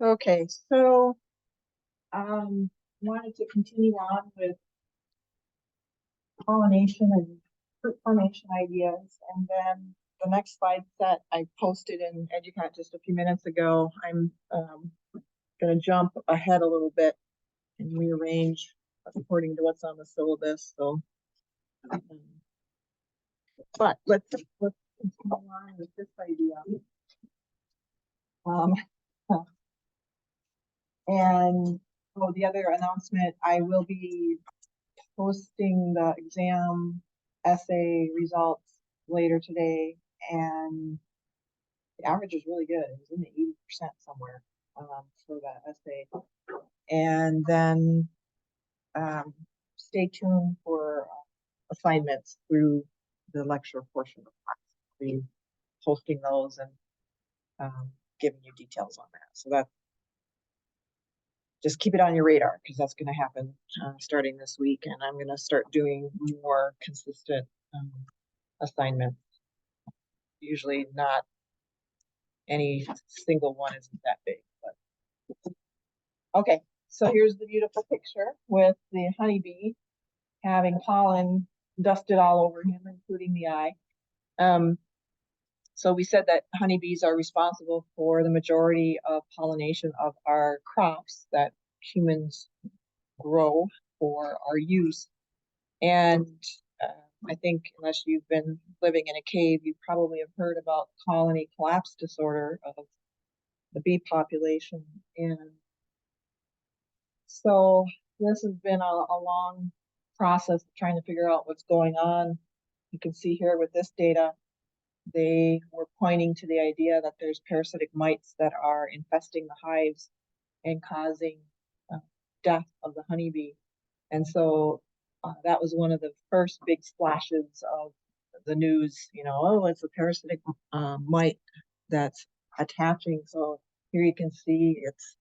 Okay, so wanted to continue on with pollination and fruit formation ideas, and then the next slide set I posted in EduCat just a few minutes ago. I'm going to jump ahead a little bit and rearrange according to what's on the syllabus. So, but let's continue on with this idea. And oh, the other announcement, I will be posting the exam essay results later today, and the average is really good. It was in the 80% somewhere for that essay. And then stay tuned for assignments through the lecture portion of the class. We'll be posting those and giving you details on that. So that just keep it on your radar, because that's going to happen starting this week, and I'm going to start doing more consistent assignments. Usually not any single one isn't that big, but okay. So here's the beautiful picture with the honeybee having pollen dusted all over him, including the eye. So we said that honeybees are responsible for the majority of pollination of our crops that humans grow for our use. And I think unless you've been living in a cave, you probably have heard about colony collapse disorder of the bee population. And so this has been a long process trying to figure out what's going on. You can see here with this data, they were pointing to the idea that there's parasitic mites that are infesting the hives and causing death of the honeybee. And so that was one of the first big splashes of the news, oh, it's a parasitic mite that's attaching. So here you can see it's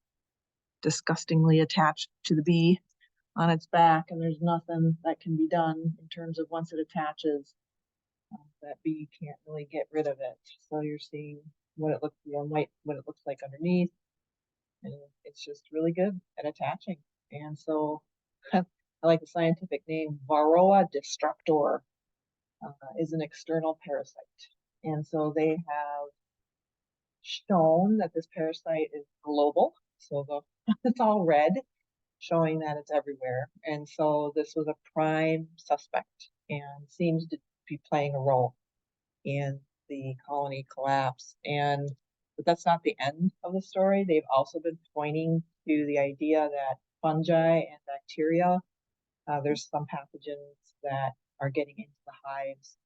disgustingly attached to the bee on its back, and there's nothing that can be done in terms of once it attaches. That bee can't really get rid of it. So you're seeing what it looks, what it looks like underneath, and it's just really good at attaching. And so I like the scientific name Varroa destructor is an external parasite. And so they have shown that this parasite is global. So it's all red, showing that it's everywhere. And so this was a prime suspect and seems to be playing a role in the colony collapse. But that's not the end of the story. They've also been pointing to the idea that fungi and bacteria, there's some pathogens that are getting into the hives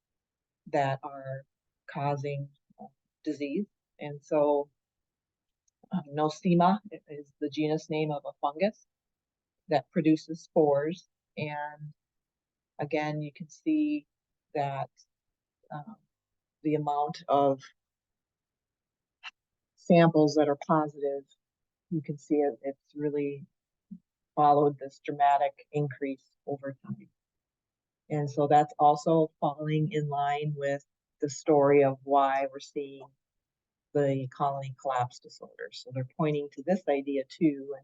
that are causing disease. And so Nosema is the genus name of a fungus that produces spores. And again, you can see that the amount of samples that are positive, you can see it's really followed this dramatic increase over time. And so that's also falling in line with the story of why we're seeing the colony collapse disorder. So they're pointing to this idea too.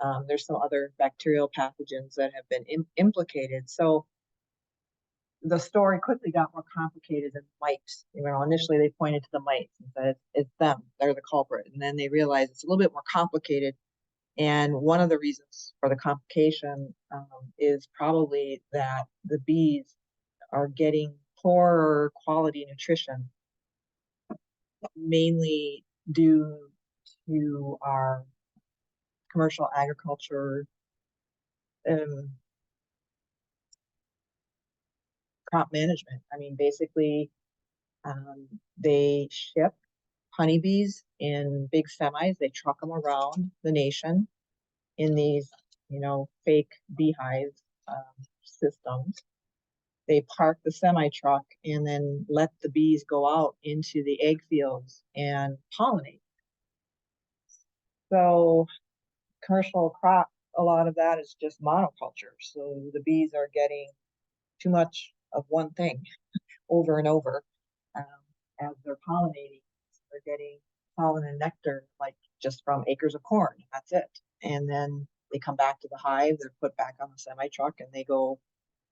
And there's some other bacterial pathogens that have been implicated. So the story quickly got more complicated than mites. Initially they pointed to the mites and said it's them, they're the culprit. And then they realized it's a little bit more complicated. And one of the reasons for the complication is probably that the bees are getting poorer quality nutrition, mainly due to our commercial agriculture crop management. I mean, basically, they ship honeybees in big semis. They truck them around the nation in these, fake beehive systems. They park the semi truck and then let the bees go out into the egg fields and pollinate. So commercial crop, a lot of that is just monoculture. So the bees are getting too much of one thing over and over as they're pollinating. They're getting pollen and nectar like just from acres of corn. That's it. And then they come back to the hive, they're put back on the semi truck, and they go,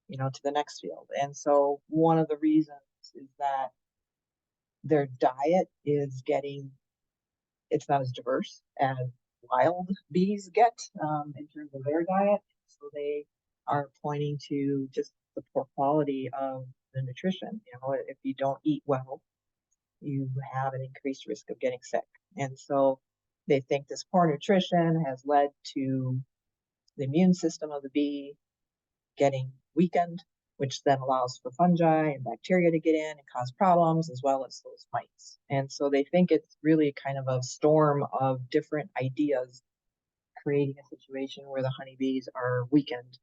to the next field. And so one of the reasons is that their diet is it's not as diverse as wild bees get in terms of their diet. So they are pointing to just the poor quality of the nutrition. If you don't eat well, you have an increased risk of getting sick. And so they think this poor nutrition has led to the immune system of the bee getting weakened, which then allows for fungi and bacteria to get in and cause problems, as well as those mites. And so they think it's really kind of a storm of different ideas creating a situation where the honeybees are weakened.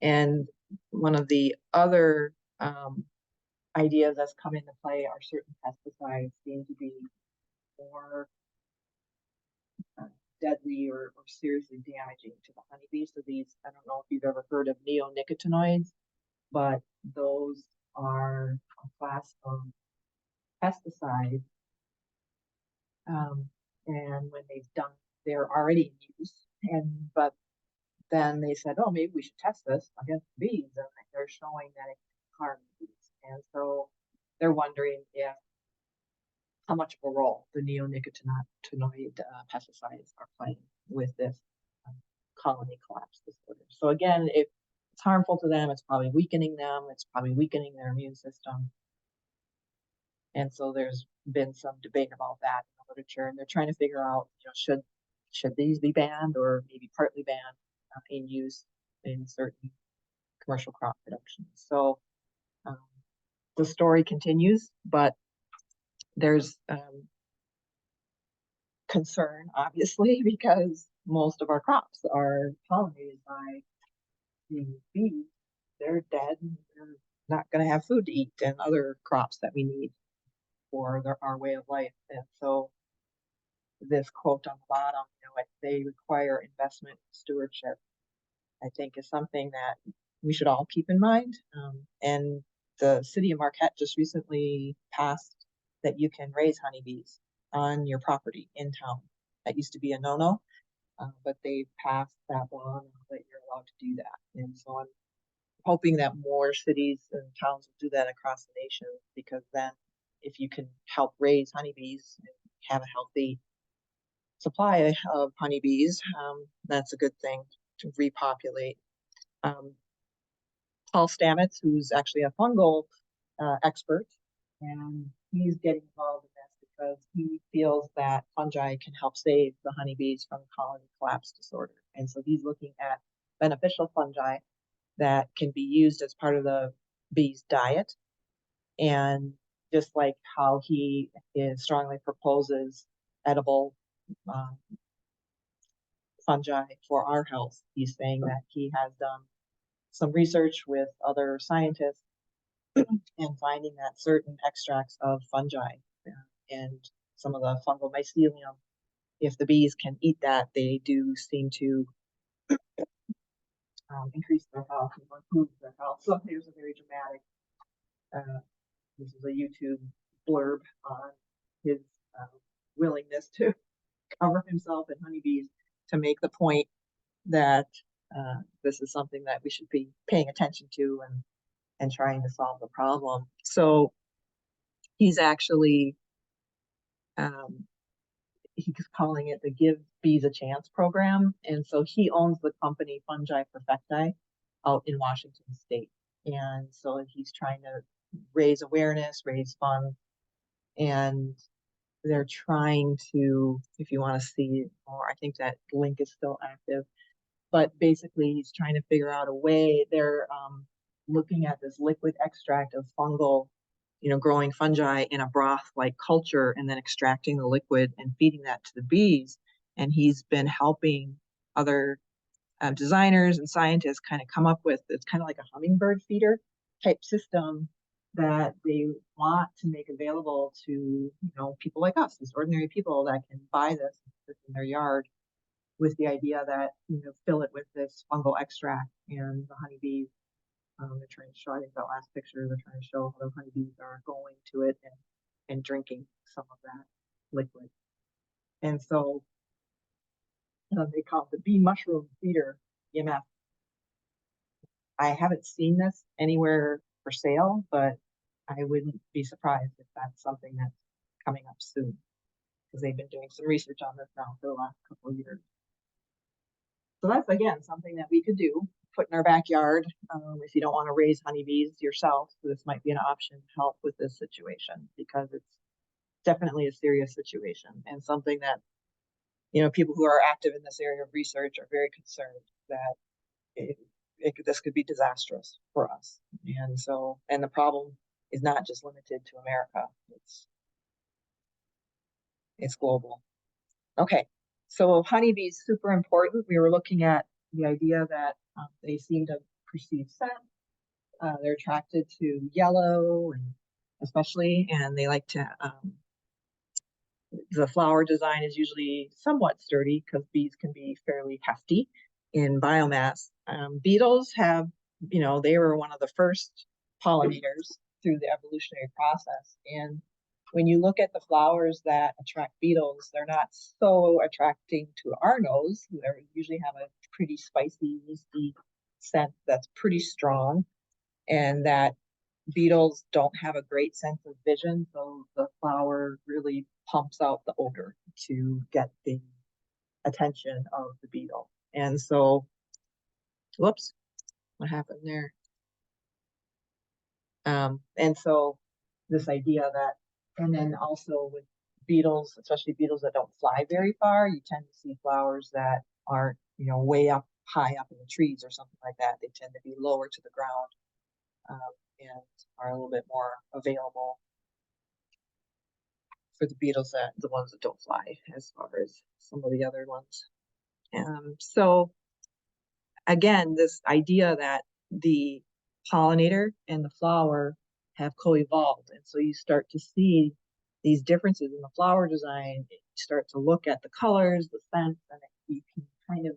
And one of the other ideas that's come into play are certain pesticides seem to be more deadly or seriously damaging to the honeybees. So these, I don't know if you've ever heard of neonicotinoids, but those are a class of pesticides. And when they're already in use. But then they said, oh, maybe we should test this against bees. And they're showing that it can harm bees. And so they're wondering how much of a role the neonicotinoid pesticides are playing with this colony collapse disorder. So again, if it's harmful to them, it's probably weakening them, it's probably weakening their immune system. And so there's been some debate about that in the literature, and they're trying to figure out, should these be banned or maybe partly banned in use in certain commercial crop production. So the story continues, but there's concern, obviously, because most of our crops are pollinated by the bees. They're dead, and they're not going to have food to eat and other crops that we need for our way of life. And so this quote on the bottom, they require investment stewardship, I think is something that we should all keep in mind. And the city of Marquette just recently passed that you can raise honeybees on your property in town. That used to be a no-no, but they passed that law now that you're allowed to do that. And so I'm hoping that more cities and towns will do that across the nation, because then if you can help raise honeybees and have a healthy supply of honeybees, that's a good thing to repopulate. Paul Stamets, who's actually a fungal expert, and he's getting involved in this because he feels that fungi can help save the honeybees from colony collapse disorder. And so he's looking at beneficial fungi that can be used as part of the bee's diet. And just like how he strongly proposes edible fungi for our health, he's saying that he has done some research with other scientists and finding that certain extracts of fungi and some of the fungal mycelium, if the bees can eat that, they do seem to increase their health and improve their health. So here's a very dramatic, this is a YouTube blurb on his willingness to cover himself in honeybees to make the point that this is something that we should be paying attention to and trying to solve the problem. So he's actually he's calling it the Give Bees a Chance program. And so he owns the company Fungi Perfecti out in Washington State. And so he's trying to raise awareness, raise funds, and they're trying to, if you want to see more, I think that link is still active, but basically he's trying to figure out a way. They're looking at this liquid extract of fungal, growing fungi in a broth-like culture and then extracting the liquid and feeding that to the bees. And he's been helping other designers and scientists kind of come up with, it's kind of like a hummingbird feeder type system that they want to make available to, people like us, these ordinary people that can buy this in their yard, with the idea that, fill it with this fungal extract. And the honeybees, they're trying to show, I think that last picture, they're trying to show how the honeybees are going to it and drinking some of that liquid. And so They call it the bee mushroom feeder EMF. I haven't seen this anywhere for sale, but I wouldn't be surprised if that's something that's coming up soon, because they've been doing some research on this now for the last couple of years. So that's, again, something that we could do, put in our backyard. If you don't want to raise honeybees yourself, this might be an option to help with this situation, because it's definitely a serious situation, and something that, people who are active in this area of research are very concerned that this could be disastrous for us. And the problem is not just limited to America, it's global. Okay, so honeybees, super important. We were looking at the idea that they seem to perceive scent. They're attracted to yellow, and they like to, the flower design is usually somewhat sturdy because bees can be fairly hefty in biomass. Beetles have, they were one of the first pollinators through the evolutionary process. And when you look at the flowers that attract beetles, they're not so attracting to our nose. They usually have a pretty spicy, yeasty scent that's pretty strong, and that beetles don't have a great sense of vision, so the flower really pumps out the odor to get the attention of the beetle. And so, whoops, what happened there? And so this idea that, and then also with beetles, especially beetles that don't fly very far, you tend to see flowers that aren't, way up, high up in the trees or something like that. They tend to be lower to the ground, and are a little bit more available for the beetles, the ones that don't fly as far as some of the other ones. So again, this idea that the pollinator and the flower have co-evolved, and so you start to see these differences in the flower design. You start to look at the colors, the scents, and you can kind of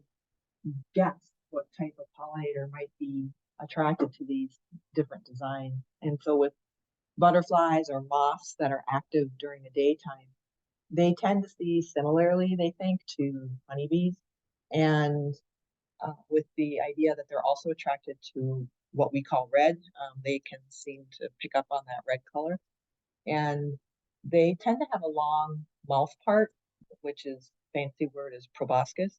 guess what type of pollinator might be attracted to these different designs. And so with butterflies or moths that are active during the daytime, they tend to see similarly, they think, to honeybees. And with the idea that they're also attracted to what we call red, they can seem to pick up on that red color. And they tend to have a long mouth part, which is fancy word is proboscis.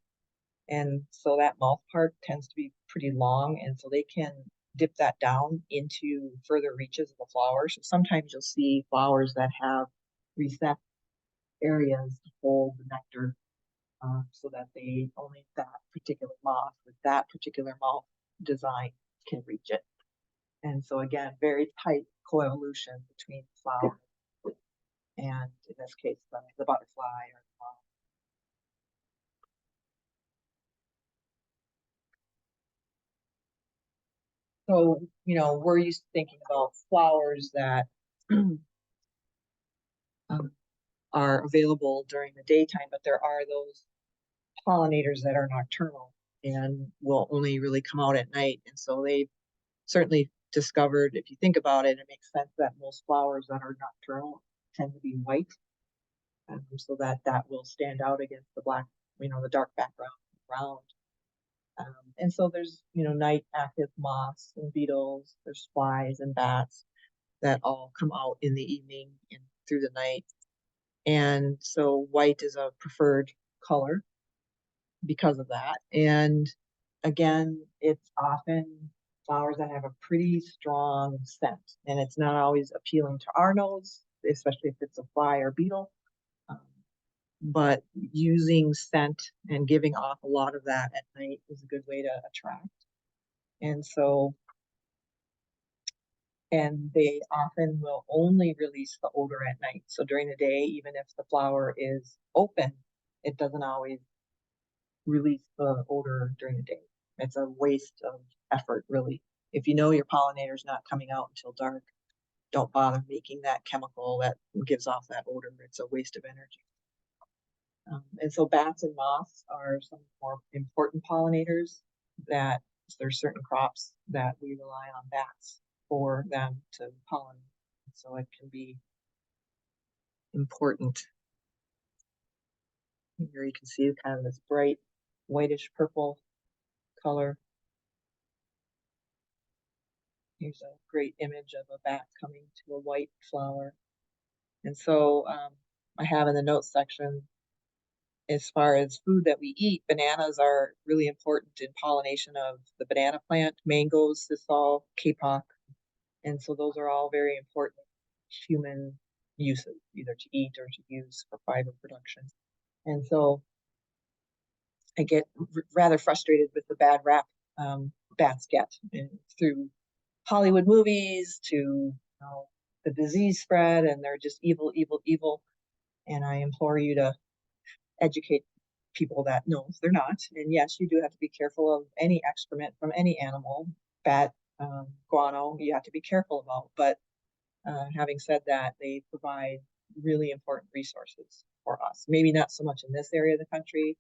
And so that mouth part tends to be pretty long, and so they can dip that down into further reaches of the flowers. So sometimes you'll see flowers that have recessed areas to hold the nectar, so that only that particular moth with that particular mouth design can reach it. And so again, very tight coevolution between the flower and, in this case, the butterfly or the moth. So, we're used to thinking about flowers that are available during the daytime, but there are those pollinators that are nocturnal and will only really come out at night. And so they've certainly discovered, if you think about it, it makes sense that most flowers that are nocturnal tend to be white, so that will stand out against the black, the dark background around. And so there's, night active moths and beetles, there's flies and bats that all come out in the evening and through the night. And so white is a preferred color because of that. And again, it's often flowers that have a pretty strong scent, and it's not always appealing to our nose, especially if it's a fly or beetle. But using scent and giving off a lot of that at night is a good way to attract. And so, and they often will only release the odor at night. So during the day, even if the flower is open, it doesn't always release the odor during the day. It's a waste of effort, really. If you know your pollinator is not coming out until dark, don't bother making that chemical that gives off that odor. It's a waste of energy. And so bats and moths are some more important pollinators. That there's certain crops that we rely on bats for them to pollinate. So it can be important. Here you can see kind of this bright whitish purple color. Here's a great image of a bat coming to a white flower. And so I have in the notes section, as far as food that we eat, bananas are really important in pollination of the banana plant, mangoes, sisal, kapok. And so those are all very important human uses, either to eat or to use for fiber production. And so I get rather frustrated with the bad rap bats get through Hollywood movies to the disease spread, and they're just evil, evil, evil. And I implore you to educate people that no, they're not. And yes, you do have to be careful of any excrement from any animal, bat, guano, you have to be careful about. But having said that, they provide really important resources for us. Maybe not so much in this area of the country,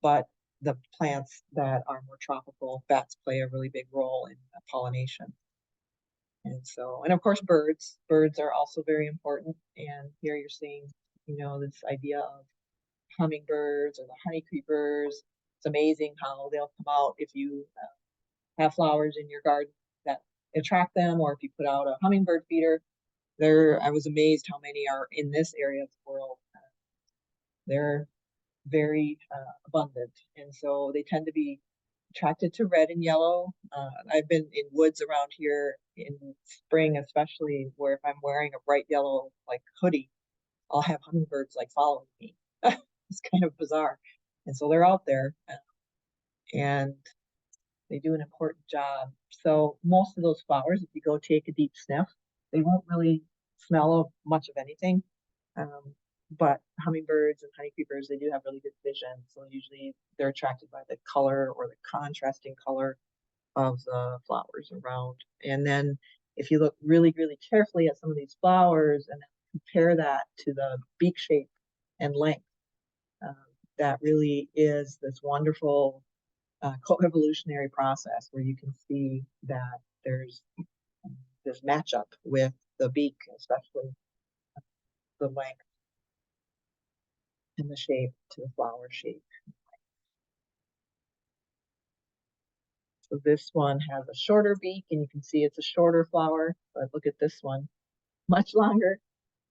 but the plants that are more tropical, bats play a really big role in pollination. And so, and of course, birds are also very important. And here you're seeing, this idea of hummingbirds or the honey creepers. It's amazing how they'll come out if you have flowers in your garden that attract them, or if you put out a hummingbird feeder. I was amazed how many are in this area of the world. They're very abundant, and so they tend to be attracted to red and yellow. I've been in woods around here in spring, especially, where if I'm wearing a bright yellow like hoodie, I'll have hummingbirds like following me. It's kind of bizarre. And so they're out there and they do an important job. So most of those flowers, if you go take a deep sniff, they won't really smell of much of anything. But hummingbirds and honeycreepers, they do have really good vision. So usually they're attracted by the color or the contrasting color of the flowers around. And then if you look really, really carefully at some of these flowers and compare that to the beak shape and length, that really is this wonderful co-evolutionary process where you can see that there's this matchup with the beak, especially the length and the shape to the flower shape. So this one has a shorter beak, and you can see it's a shorter flower, but look at this one, much longer.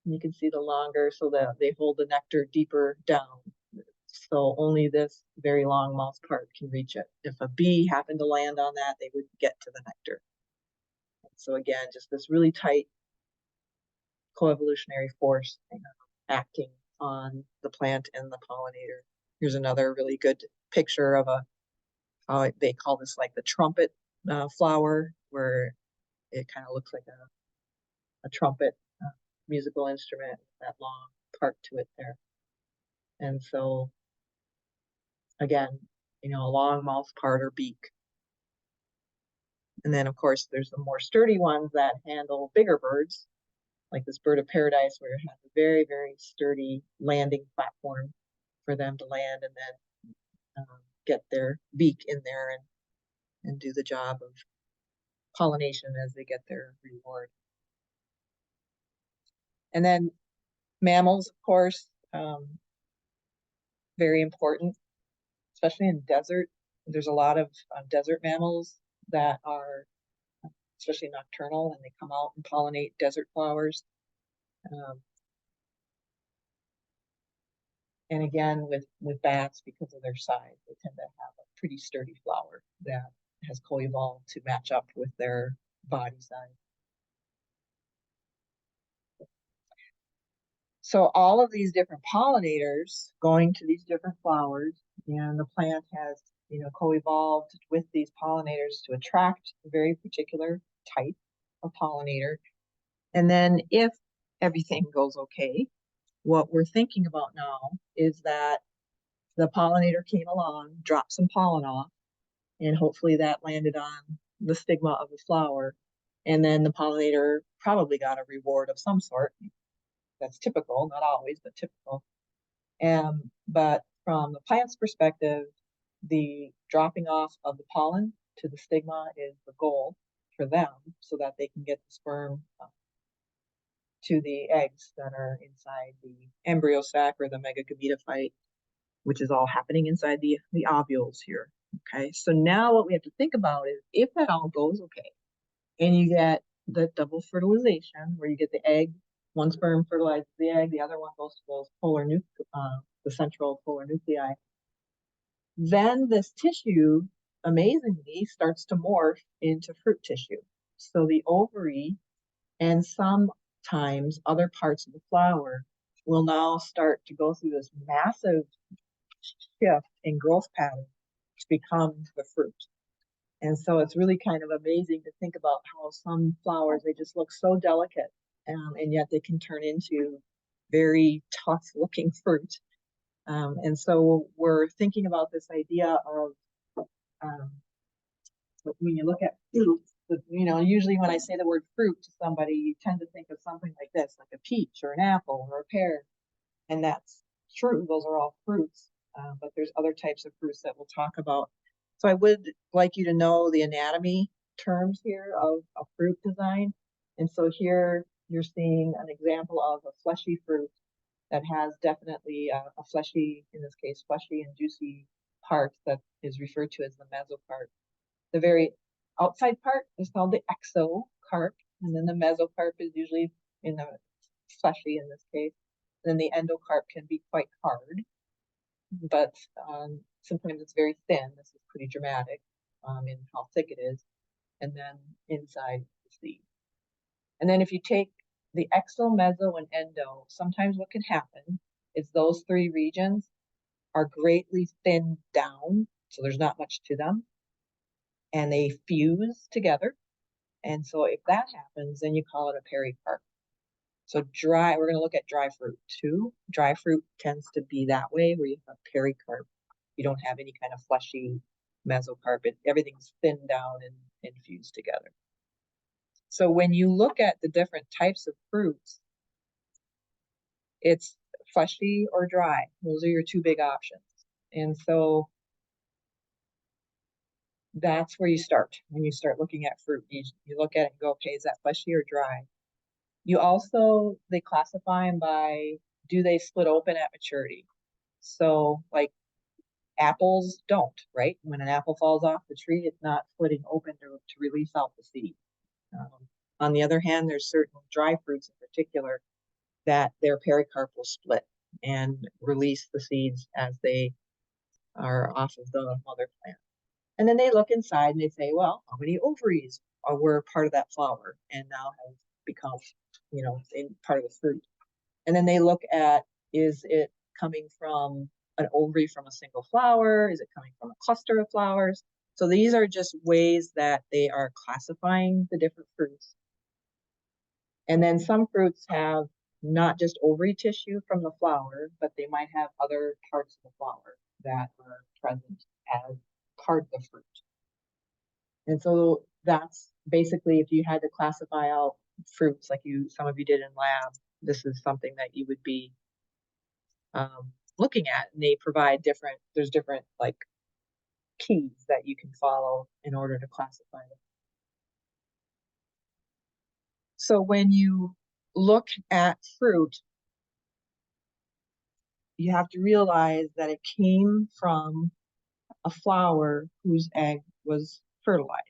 And you can see the longer, so that they hold the nectar deeper down. So only this very long mouth part can reach it. If a bee happened to land on that, they would get to the nectar. So again, just this really tight coevolutionary force acting on the plant and the pollinator. Here's another really good picture of they call this like the trumpet flower, where it kind of looks like a trumpet musical instrument, that long part to it there. And so again, a long mouth part or beak. And then of course there's the more sturdy ones that handle bigger birds, like this bird of paradise, where it has a very, very sturdy landing platform for them to land and then get their beak in there and do the job of pollination as they get their reward. And then mammals, of course, very important, especially in desert. There's a lot of desert mammals that are especially nocturnal, and they come out and pollinate desert flowers. And again, with bats, because of their size, they tend to have a pretty sturdy flower that has co-evolved to match up with their body size. So all of these different pollinators going to these different flowers, and the plant has, co-evolved with these pollinators to attract a very particular type of pollinator. And then if everything goes okay, what we're thinking about now is that the pollinator came along, dropped some pollen off, and hopefully that landed on the stigma of the flower. And then the pollinator probably got a reward of some sort. That's typical, not always, but typical. But from the plant's perspective, the dropping off of the pollen to the stigma is the goal for them, so that they can get the sperm to the eggs that are inside the embryo sac or the megagametophyte. which is all happening inside the ovules here. Okay, so now what we have to think about is if that all goes okay, and you get the double fertilization where you get the egg, one sperm fertilizes the egg, the other one goes to those the central polar nuclei. Then this tissue, amazingly, starts to morph into fruit tissue. So the ovary and sometimes other parts of the flower will now start to go through this massive shift in growth pattern to become the fruit. And so it's really kind of amazing to think about how some flowers, they just look so delicate, and yet they can turn into very tough looking fruit. And so we're thinking about this idea of when you look at fruit, usually when I say the word fruit to somebody, you tend to think of something like this, like a peach or an apple or a pear. And that's true, those are all fruits, but there's other types of fruits that we'll talk about. So I would like you to know the anatomy terms here of a fruit design. And so here you're seeing an example of a fleshy fruit that has definitely a fleshy, in this case, fleshy and juicy part that is referred to as the mesocarp. The very outside part is called the exocarp, and then the mesocarp is usually in the fleshy in this case. Then the endocarp can be quite hard, but sometimes it's very thin. This is pretty dramatic in how thick it is. And then inside the seed. And then if you take the exo, meso, and endo, sometimes what can happen is those three regions are greatly thinned down, so there's not much to them, and they fuse together. And so if that happens, then you call it a pericarp. So we're going to look at dry fruit too. Dry fruit tends to be that way, where you have pericarp. You don't have any kind of fleshy mesocarp. Everything's thinned down and fused together. So when you look at the different types of fruits, it's fleshy or dry. Those are your two big options. And so that's where you start. When you start looking at fruit, you look at it and go, okay, is that fleshy or dry? They classify them by, do they split open at maturity? So like apples don't, right? When an apple falls off the tree, it's not splitting open to release out the seed. On the other hand, there's certain dry fruits in particular that their pericarp will split and release the seeds as they are off of the mother plant. And then they look inside and they say, well, how many ovaries were part of that flower and now have become, part of the fruit? And then they look at, is it coming from an ovary from a single flower? Is it coming from a cluster of flowers? So these are just ways that they are classifying the different fruits. And then some fruits have not just ovary tissue from the flower, but they might have other parts of the flower that are present as part of the fruit. And so that's basically, if you had to classify out fruits like some of you did in lab, this is something that you would be looking at. And they provide there's different like keys that you can follow in order to classify them. So when you look at fruit, you have to realize that it came from a flower whose egg was fertilized.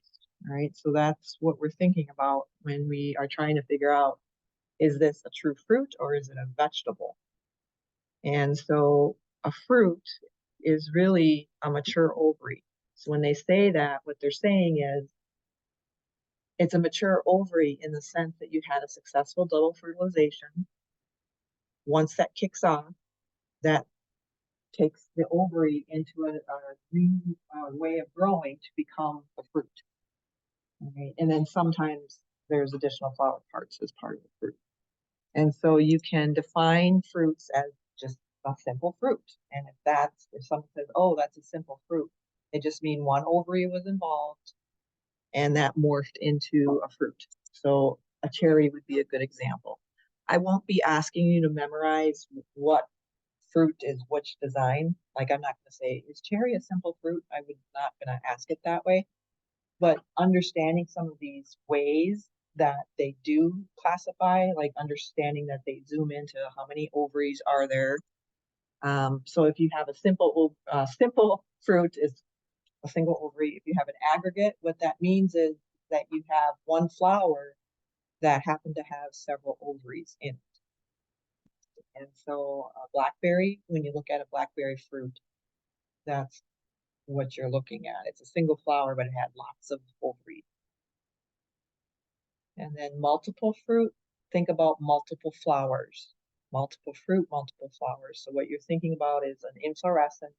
All right, so that's what we're thinking about when we are trying to figure out, is this a true fruit or is it a vegetable? And so a fruit is really a mature ovary. So when they say that, what they're saying is it's a mature ovary in the sense that you had a successful double fertilization. Once that kicks off, that takes the ovary into a new way of growing to become a fruit. Okay? And then sometimes there's additional flower parts as part of the fruit. And so you can define fruits as just a simple fruit. And if someone says, oh, that's a simple fruit, they just mean one ovary was involved and that morphed into a fruit. So a cherry would be a good example. I won't be asking you to memorize what fruit is which design. Like I'm not going to say, is cherry a simple fruit? I would not going to ask it that way. But understanding some of these ways that they do classify, like understanding that they zoom into how many ovaries are there, So if you have a simple fruit is a single ovary. If you have an aggregate, what that means is that you have one flower that happened to have several ovaries in it. And so a blackberry, when you look at a blackberry fruit, that's what you're looking at. It's a single flower, but it had lots of ovaries. And then multiple fruit, think about multiple flowers. Multiple fruit, multiple flowers. So what you're thinking about is an inflorescence,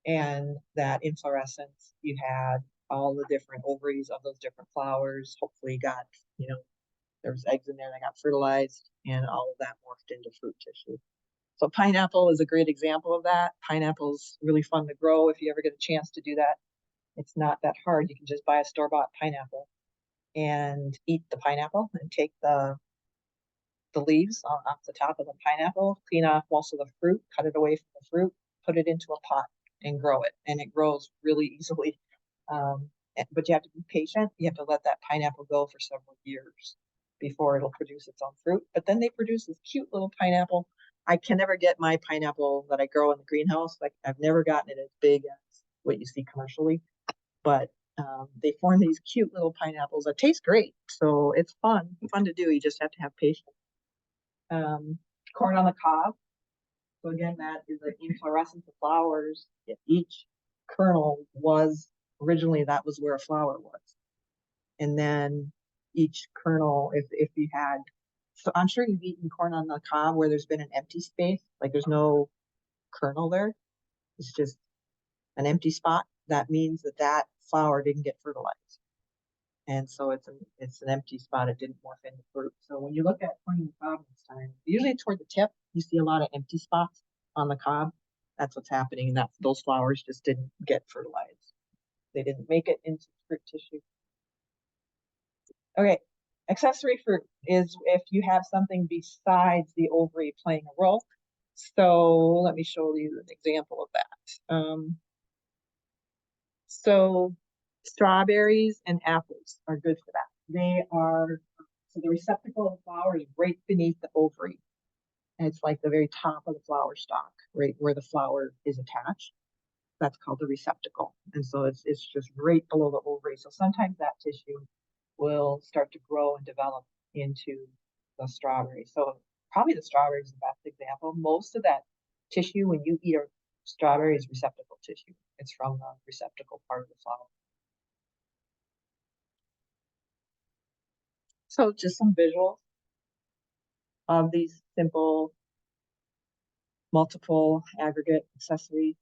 and that inflorescence, you had all the different ovaries of those different flowers, hopefully got, there was eggs in there that got fertilized, and all of that morphed into fruit tissue. So pineapple is a great example of that. Pineapple's really fun to grow if you ever get a chance to do that. It's not that hard. You can just buy a store-bought pineapple and eat the pineapple and take the leaves off the top of the pineapple, clean off most of the fruit, cut it away from the fruit, put it into a pot and grow it. And it grows really easily. But you have to be patient. You have to let that pineapple go for several years before it'll produce its own fruit. But then they produce this cute little pineapple. I can never get my pineapple that I grow in the greenhouse. Like, I've never gotten it as big as what you see commercially, but they form these cute little pineapples that taste great. So it's fun to do. You just have to have patience. Corn on the cob. So again, that is an inflorescence of flowers. Each kernel was originally, that was where a flower was. And then each kernel, if you had, so I'm sure you've eaten corn on the cob where there's been an empty space, like there's no kernel there. It's just an empty spot. That means that that flower didn't get fertilized. And so it's an empty spot. It didn't morph into fruit. So when you look at corn on the cob this time, usually toward the tip, you see a lot of empty spots on the cob. That's what's happening. And those flowers just didn't get fertilized. They didn't make it into fruit tissue. Okay, accessory fruit is if you have something besides the ovary playing a role. So let me show you an example of that. So strawberries and apples are good for that. They are, so the receptacle of the flower is right beneath the ovary. And it's like the very top of the flower stalk, right where the flower is attached. That's called the receptacle. And so it's just right below the ovary. So sometimes that tissue will start to grow and develop into the strawberry. So probably the strawberry is the best example. Most of that tissue when you eat a strawberry is receptacle tissue. It's from the receptacle part of the flower. So just some visuals of these simple multiple aggregate accessories.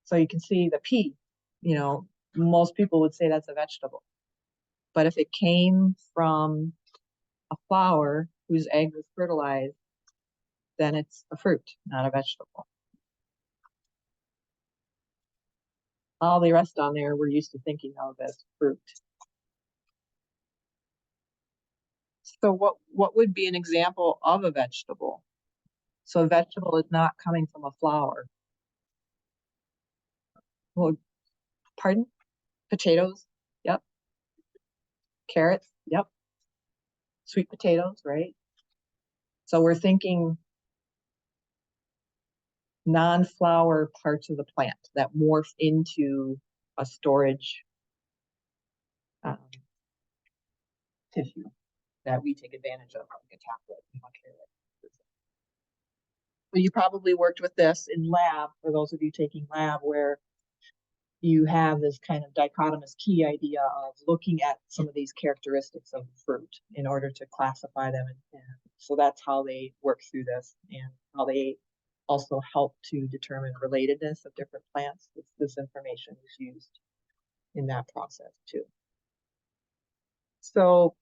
So you can see the pea, most people would say that's a vegetable. But if it came from a flower whose egg was fertilized, then it's a fruit, not a vegetable. All the rest on there we're used to thinking of as fruit. So what would be an example of a vegetable? So a vegetable is not coming from a flower. Well, pardon? Potatoes? Yep. Carrots? Yep. Sweet potatoes, right? So we're thinking non-flower parts of the plant that morph into a storage tissue that we take advantage of, like a tablet. So you probably worked with this in lab, for those of you taking lab, where you have this kind of dichotomous key idea of looking at some of these characteristics of the fruit in order to classify them. And so that's how they work through this, and how they also help to determine relatedness of different plants. This information is used in that process too. So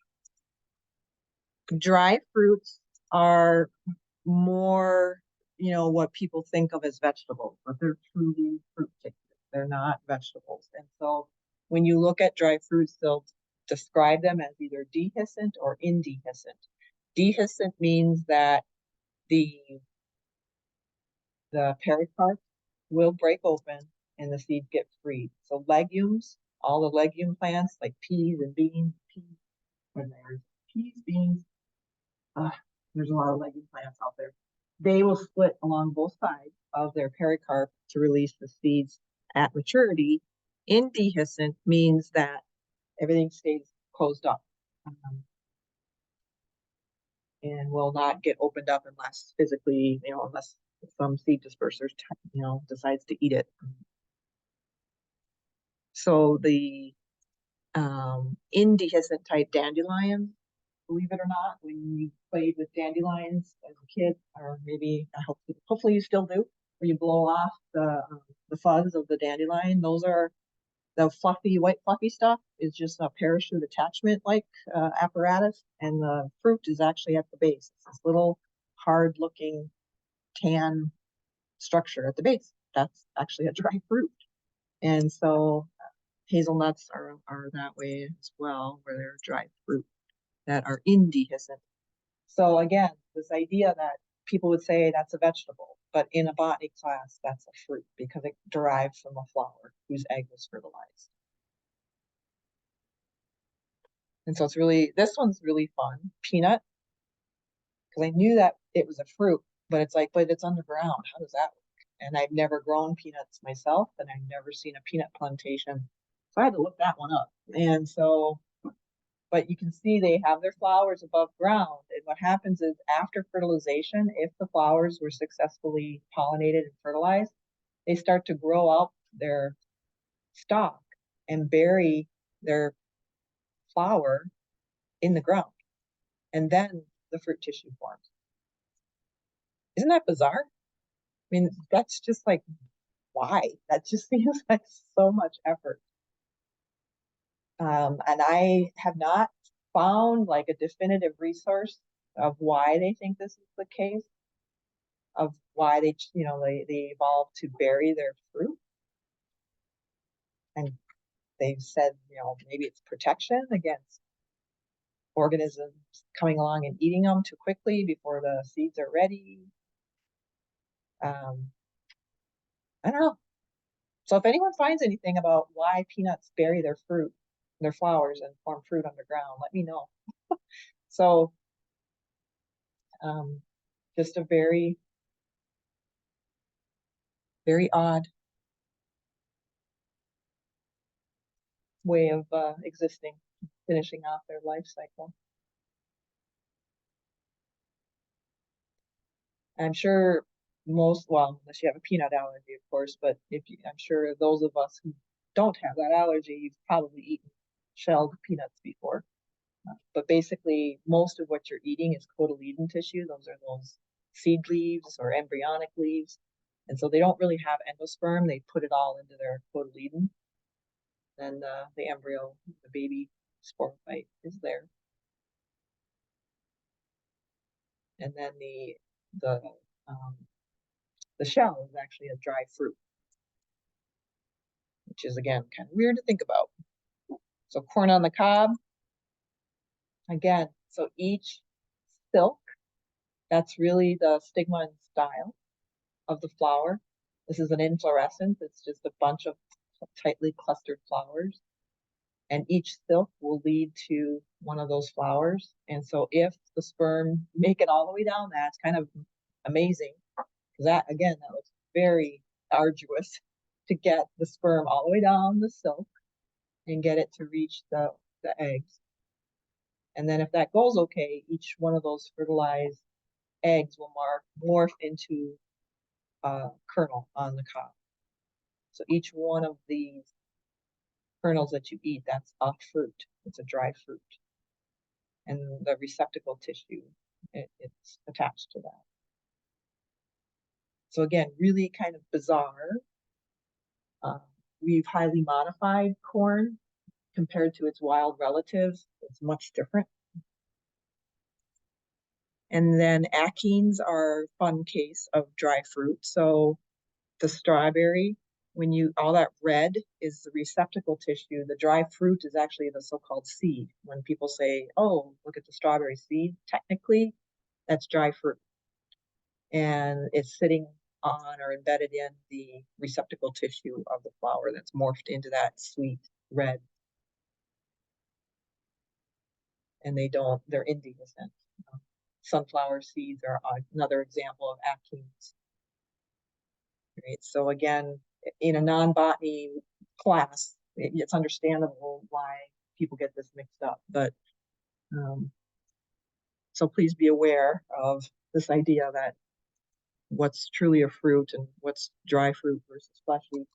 dry fruits are more, what people think of as vegetables, but they're truly fruit tissues. They're not vegetables. And so when you look at dry fruits, they'll describe them as either dehiscent or indehiscent. Dehiscent means that the pericarp will break open and the seeds get freed. So legumes, all the legume plants like peas and beans, beans, there's a lot of legging plants out there. They will split along both sides of their pericarp to release the seeds at maturity. Indehiscent means that everything stays closed up and will not get opened up unless physically, unless some seed disperser, decides to eat it. So the indehiscent type dandelions, believe it or not, when you played with dandelions as a kid, or maybe hopefully you still do, where you blow off the fuzz of the dandelion, those are the white fluffy stuff is just a parachute attachment like apparatus, and the fruit is actually at the base. It's this little hard looking tan structure at the base. That's actually a dry fruit. And so hazelnuts are that way as well, where they're dry fruit that are indehiscent. So again, this idea that people would say that's a vegetable, but in a botany class, that's a fruit because it derives from a flower whose egg was fertilized. And so this one's really fun. Peanut, because I knew that it was a fruit, but it's underground. How does that work? And I've never grown peanuts myself, and I've never seen a peanut plantation. So I had to look that one up. And so, but you can see they have their flowers above ground. And what happens is after fertilization, if the flowers were successfully pollinated and fertilized, they start to grow out their stalk and bury their flower in the ground. And then the fruit tissue forms. Isn't that bizarre? I mean, that's just like, why? That just seems like so much effort. And I have not found like a definitive resource of why they think this is the case, of why they evolved to bury their fruit. And they've said, maybe it's protection against organisms coming along and eating them too quickly before the seeds are ready. I don't know. So if anyone finds anything about why peanuts bury their fruit, their flowers, and form fruit underground, let me know. So just a very, very odd way of existing, finishing off their life cycle. I'm sure unless you have a peanut allergy, of course, but I'm sure those of us who don't have that allergy, you've probably eaten shelled peanuts before. But basically, most of what you're eating is cotyledon tissue. Those are those seed leaves or embryonic leaves. And so they don't really have endosperm. They put it all into their cotyledon. And the embryo, the baby sporophyte is there. And then the shell is actually a dry fruit, which is again kind of weird to think about. So corn on the cob, again, so each silk, that's really the stigma and style of the flower. This is an inflorescence. It's just a bunch of tightly clustered flowers. And each silk will lead to one of those flowers. And so if the sperm make it all the way down, that's kind of amazing. Because that was very arduous to get the sperm all the way down the silk and get it to reach the eggs. And then if that goes okay, each one of those fertilized eggs will morph into a kernel on the cob. So each one of these kernels that you eat, that's a fruit. It's a dry fruit. And the receptacle tissue, it's attached to that. So again, really kind of bizarre. We've highly modified corn compared to its wild relatives. It's much different. And then achenes are a fun case of dry fruit. So the strawberry, all that red is the receptacle tissue. The dry fruit is actually the so-called seed. When people say, oh, look at the strawberry seed, technically that's dry fruit. And it's sitting on or embedded in the receptacle tissue of the flower that's morphed into that sweet red. And they're indehiscent. sunflower seeds are another example of achenes. Right? So again, in a non-botany class, it's understandable why people get this mixed up. But so please be aware of this idea that what's truly a fruit and what's dry fruit versus fleshy.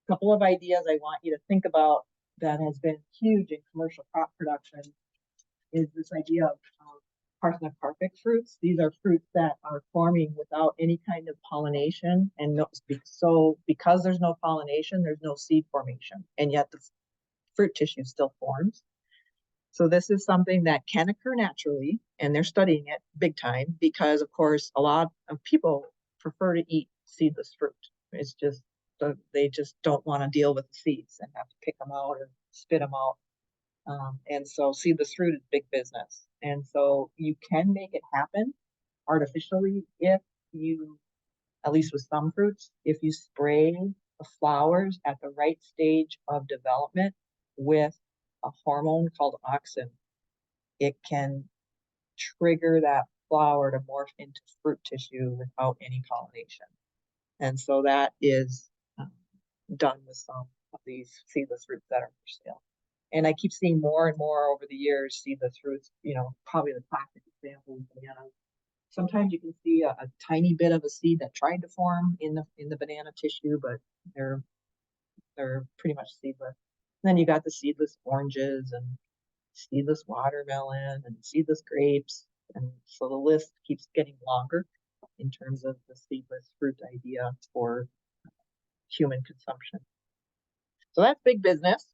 A couple of ideas I want you to think about that has been huge in commercial crop production is this idea of parthenocarpic fruits. These are fruits that are forming without any kind of pollination, and so because there's no pollination, there's no seed formation, and yet the fruit tissue still forms. So this is something that can occur naturally, and they're studying it big time because, of course, a lot of people prefer to eat seedless fruit. It's just they just don't want to deal with the seeds and have to pick them out or spit them out. And so seedless fruit is big business. And so you can make it happen artificially if you, at least with some fruits, if you spray the flowers at the right stage of development with a hormone called auxin, it can trigger that flower to morph into fruit tissue without any pollination. And so that is done with some of these seedless fruits that are for sale. And I keep seeing more and more over the years seedless fruits, probably the classic example is bananas. Sometimes you can see a tiny bit of a seed that tried to form in the banana tissue, but they're pretty much seedless. And then you got the seedless oranges and seedless watermelon and seedless grapes. And so the list keeps getting longer in terms of the seedless fruit idea for human consumption. So that's big business.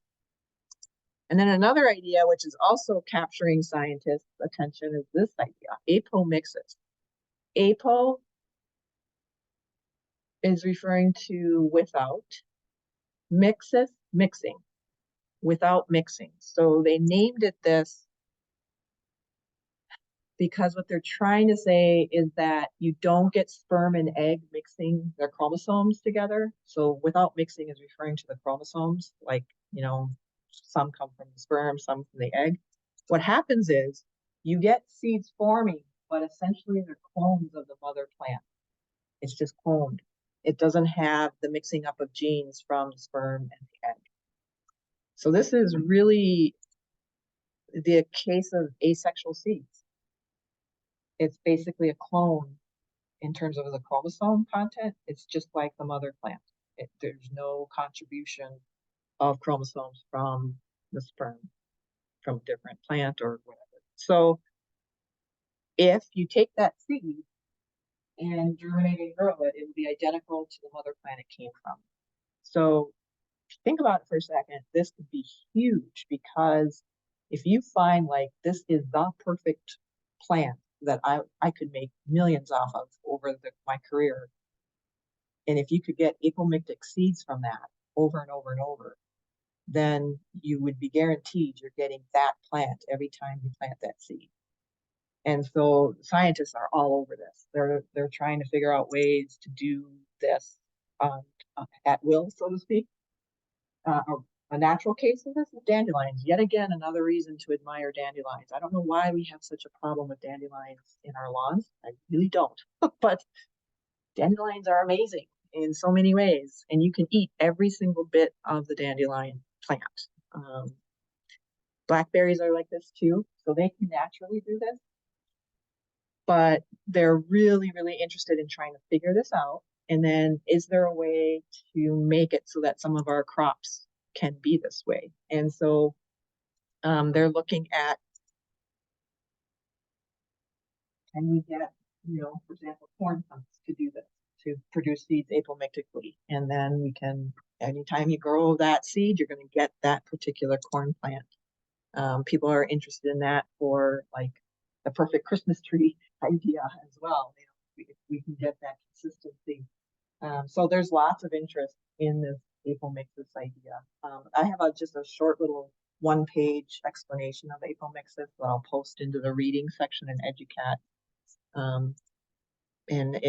And then another idea, which is also capturing scientists' attention, is this idea, apomixis. Apo is referring to without, mixis, mixing, without mixing. So they named it this because what they're trying to say is that you don't get sperm and egg mixing their chromosomes together. So without mixing is referring to the chromosomes, like, some come from the sperm, some from the egg. What happens is you get seeds forming, but essentially they're clones of the mother plant. It's just cloned. It doesn't have the mixing up of genes from the sperm and the egg. So this is really the case of asexual seeds. It's basically a clone in terms of the chromosome content. It's just like the mother plant. There's no contribution of chromosomes from the sperm, from a different plant or whatever. So if you take that seed and germinate and grow it, it will be identical to the mother plant it came from. So think about it for a second. This could be huge because if you find like this is the perfect plant that I could make millions off of over my career, and if you could get apomictic seeds from that over and over and over, then you would be guaranteed you're getting that plant every time you plant that seed. And so scientists are all over this. They're trying to figure out ways to do this at will, so to speak. A natural case of this is dandelions. Yet again, another reason to admire dandelions. I don't know why we have such a problem with dandelions in our lawns. I really don't. But dandelions are amazing in so many ways, and you can eat every single bit of the dandelion plant. Blackberries are like this too, so they can naturally do this. But they're really, really interested in trying to figure this out. And then is there a way to make it so that some of our crops can be this way? And so they're looking at, can we get, for example, corn plants to do this, to produce seeds apomictically? And then we can, anytime you grow that seed, you're going to get that particular corn plant. People are interested in that for like the perfect Christmas tree idea as well. If we can get that consistency. So there's lots of interest in this apomixis idea. I have just a short little one-page explanation of apomixis that I'll post into the reading section in Educat. And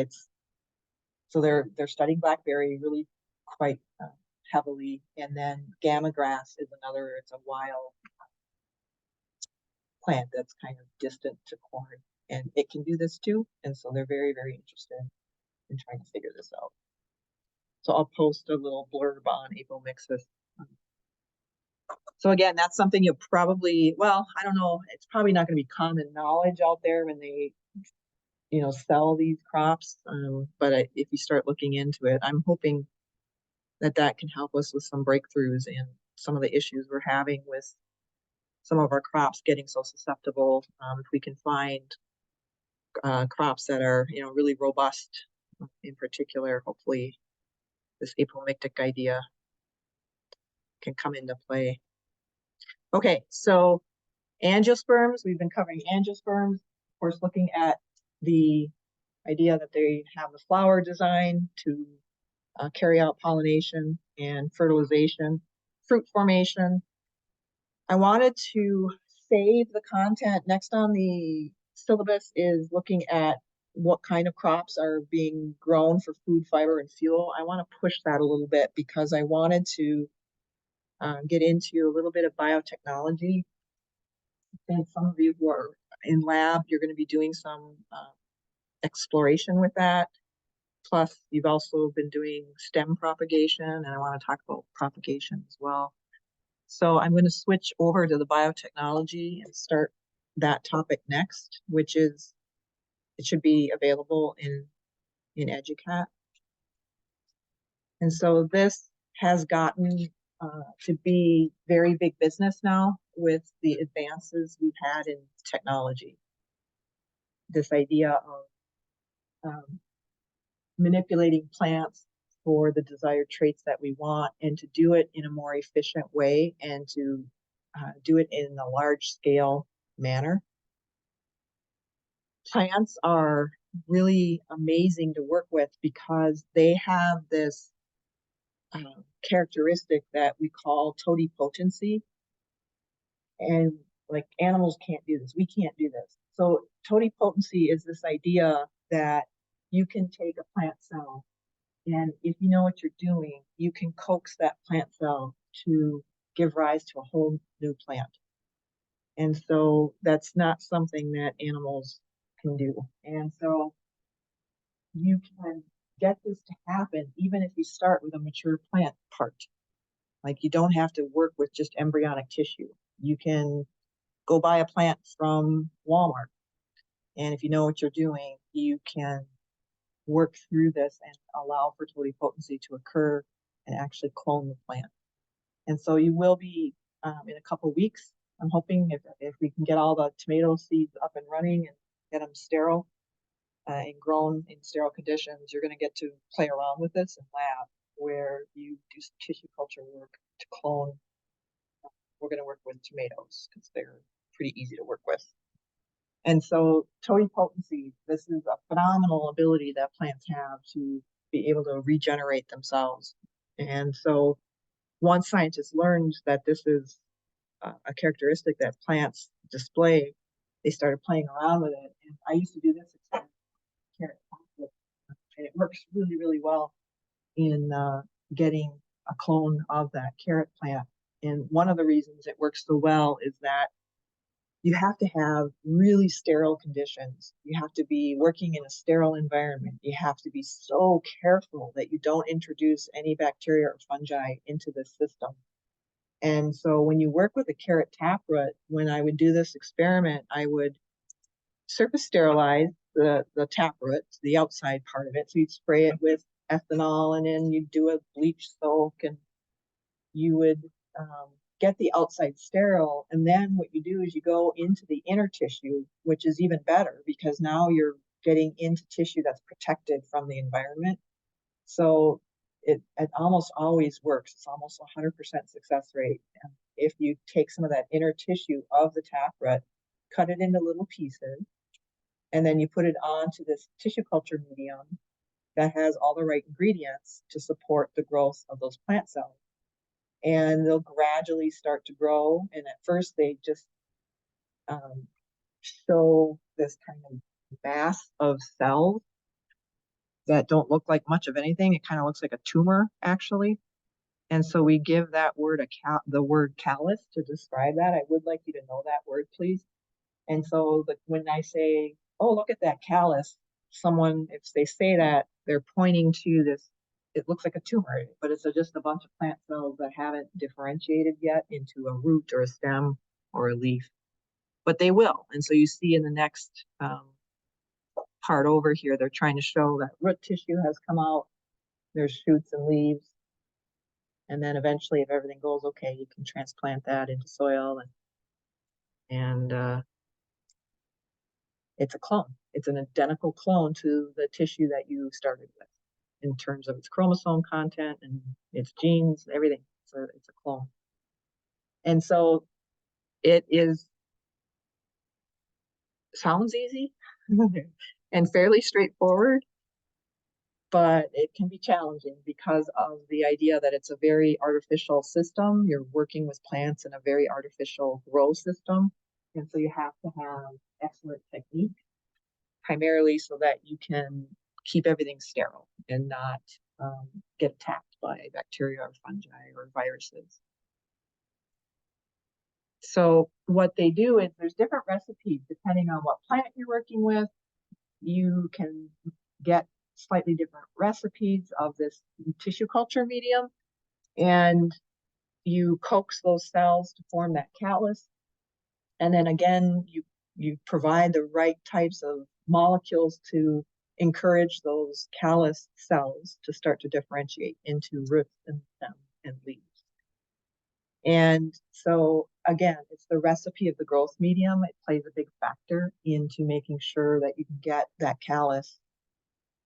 so they're studying blackberry really quite heavily, and then gamma grass is another. It's a wild plant that's kind of distant to corn, and it can do this too. And so they're very, very interested in trying to figure this out. So I'll post a little blurb on apomixis. So again, that's something you'll probably, well, I don't know, it's probably not going to be common knowledge out there when they, sell these crops. But if you start looking into it, I'm hoping that can help us with some breakthroughs in some of the issues we're having with some of our crops getting so susceptible. If we can find crops that are, really robust in particular, hopefully this apomictic idea can come into play. Okay, so angiosperms, we've been covering angiosperms, of course, looking at the idea that they have the flower design to carry out pollination and fertilization, fruit formation. I wanted to save the content. Next on the syllabus is looking at what kind of crops are being grown for food, fiber, and fuel. I want to push that a little bit because I wanted to get into a little bit of biotechnology. I think some of you who are in lab, you're going to be doing some exploration with that. Plus, you've also been doing stem propagation, and I want to talk about propagation as well. So I'm going to switch over to the biotechnology and start that topic next, which is, it should be available in EDUCAT. And so this has gotten to be very big business now with the advances we've had in technology. This idea of manipulating plants for the desired traits that we want, and to do it in a more efficient way, and to do it in a large scale manner. Plants are really amazing to work with because they have this characteristic that we call totipotency. And like animals can't do this, we can't do this. So totipotency is this idea that you can take a plant cell, and if you know what you're doing, you can coax that plant cell to give rise to a whole new plant. And so that's not something that animals can do. And so you can get this to happen even if you start with a mature plant part. Like, you don't have to work with just embryonic tissue. You can go buy a plant from Walmart, and if you know what you're doing, you can work through this and allow for totipotency to occur and actually clone the plant. And so you will be in a couple weeks. I'm hoping if we can get all the tomato seeds up and running and get them sterile and grown in sterile conditions, you're going to get to play around with this in lab, where you do some tissue culture work to clone. We're going to work with tomatoes because they're pretty easy to work with. And so totipotency, this is a phenomenal ability that plants have to be able to regenerate themselves. And so once scientists learned that this is a characteristic that plants display, they started playing around with it. And I used to do this experiment with carrot, and it works really, really well in getting a clone of that carrot plant. And one of the reasons it works so well is that you have to have really sterile conditions. You have to be working in a sterile environment. You have to be so careful that you don't introduce any bacteria or fungi into the system. And so when you work with a carrot taproot, when I would do this experiment, I would surface sterilize the taproot, the outside part of it. So you'd spray it with ethanol, and then you'd do a bleach soak, and you would get the outside sterile. And then what you do is you go into the inner tissue, which is even better because now you're getting into tissue that's protected from the environment. So it almost always works. It's almost 100% success rate. And if you take some of that inner tissue of the taproot, cut it into little pieces, and then you put it onto this tissue culture medium that has all the right ingredients to support the growth of those plant cells. And they'll gradually start to grow. And at first they just show this kind of mass of cells that don't look like much of anything. It kind of looks like a tumor, actually. And so we give that word the word callus to describe that. I would like you to know that word, please. And so when I say oh, look at that callus. Someone, if they say that, they're pointing to this, it looks like a tumor, but it's just a bunch of plant cells that haven't differentiated yet into a root or a stem or a leaf, but they will. And so you see in the next part over here, they're trying to show that root tissue has come out, there's shoots and leaves, and then eventually, if everything goes okay, you can transplant that into soil, and it's a clone. It's an identical clone to the tissue that you started with in terms of its chromosome content and its genes, everything. So it's a clone. And so it sounds easy and fairly straightforward, but it can be challenging because of the idea that it's a very artificial system. You're working with plants in a very artificial grow system. And so you have to have excellent technique, primarily so that you can keep everything sterile and not get attacked by bacteria or fungi or viruses. So what they do is there's different recipes depending on what plant you're working with. You can get slightly different recipes of this tissue culture medium, and you coax those cells to form that callus. And then again, you provide the right types of molecules to encourage those callus cells to start to differentiate into roots and stems and leaves. And so again, it's the recipe of the growth medium. It plays a big factor into making sure that you can get that callus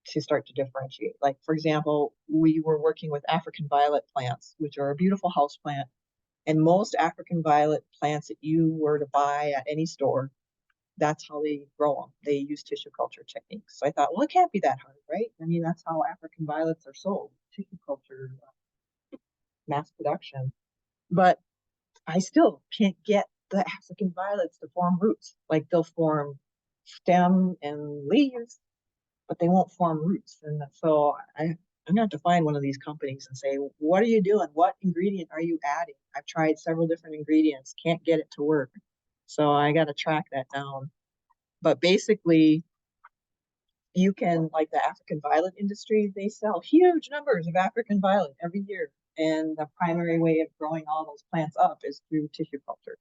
to start to differentiate. Like, for example, we were working with African violet plants, which are a beautiful house plant. And most African violet plants that you were to buy at any store, that's how they grow them. They use tissue culture techniques. So I thought, well, it can't be that hard, right? I mean, that's how African violets are sold, tissue culture, mass production. But I still can't get the African violets to form roots. Like, they'll form stem and leaves, but they won't form roots. And so I'm gonna have to find one of these companies and say, what are you doing? What ingredient are you adding? I've tried several different ingredients, can't get it to work. So I got to track that down. But basically, you can, like the African violet industry, they sell huge numbers of African violet every year. And the primary way of growing all those plants up is through tissue culture.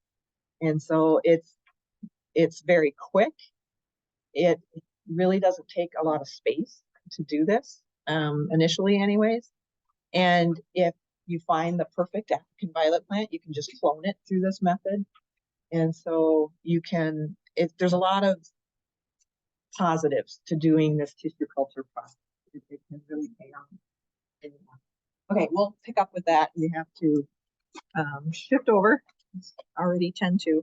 And so it's very quick. It really doesn't take a lot of space to do this, initially anyways. And if you find the perfect African violet plant, you can just clone it through this method. And so you can, there's a lot of positives to doing this tissue culture process. It can really pay off. Okay, we'll pick up with that. We have to shift over. It's already 10 to.